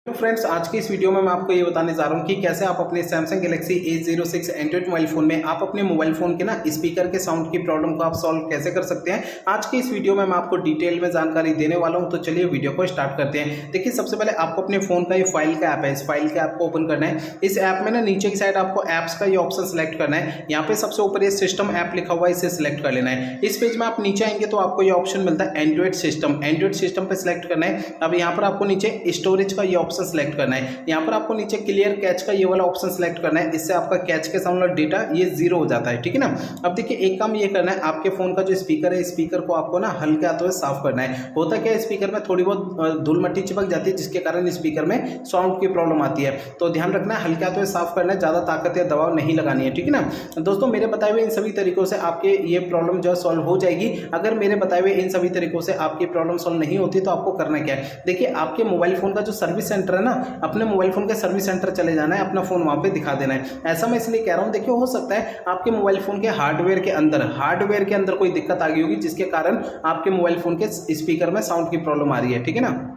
तो फ्रेंड्स, आज की इस वीडियो में मैं आपको ये बताने जा रहा हूँ कि कैसे आप अपने Samsung Galaxy A06 Android mobile phone में आप अपने मोबाइल फोन के ना स्पीकर के साउंड की प्रॉब्लम को आप सॉल्व कैसे कर सकते हैं। आज की इस वीडियो में मैं आपको डिटेल में जानकारी देने वाला हूँ। तो चलिए वीडियो को स्टार्ट करते हैं। देखिए, सबसे पहले आपको अपने फोन का ये फाइल का ऐप है, इस फाइल के ऐप को ओपन करना है। इस ऐप में ना नीचे की साइड आपको ऐप्स का ये ऑप्शन सेलेक्ट करना है। यहाँ पे सबसे ऊपर ये सिस्टम ऐप लिखा हुआ है, इसे सिलेक्ट कर लेना है। इस पेज में आप नीचे आएंगे तो आपको ये ऑप्शन मिलता है एंड्रॉइड सिस्टम। एंड्रॉइड सिस्टम पे सिलेक्ट करना है। अब यहाँ पर आपको नीचे स्टोरेज का ये ऑप्शन सेलेक्ट करना है। यहाँ पर आपको नीचे क्लियर कैच का ये वाला ऑप्शन सेलेक्ट करना है। इससे आपका कैच के सामने डेटा ये 0 हो जाता है, ठीक है ना। अब देखिए, एक काम ये करना है, आपके फोन का जो स्पीकर है, स्पीकर को आपको ना हल्के हाथों से साफ करना है। होता क्या है, स्पीकर में थोड़ी बहुत धूल मिट्टी चिपक जाती है, जिसके कारण स्पीकर में साउंड की प्रॉब्लम आती है। तो ध्यान रखना है, हल्के हाथों से साफ करना है, ज्यादा ताकत या दबाव नहीं लगानी है, ठीक है ना। दोस्तों, मेरे बताए हुए इन सभी तरीकों से आपके ये प्रॉब्लम जो सॉल्व हो जाएगी। अगर मेरे बताए हुए इन सभी तरीकों से आपकी प्रॉब्लम सॉल्व नहीं होती तो आपको करना क्या है, देखिए, आपके मोबाइल फोन का जो सर्विस सेंटर है ना, अपने मोबाइल फोन के सर्विस सेंटर चले जाना है, अपना फोन वहां पे दिखा देना है। ऐसा मैं इसलिए कह रहा हूं, देखिए, हो सकता है आपके मोबाइल फोन के हार्डवेयर के अंदर कोई दिक्कत आ गई होगी, जिसके कारण आपके मोबाइल फोन के स्पीकर में साउंड की प्रॉब्लम आ रही है, ठीक है ना।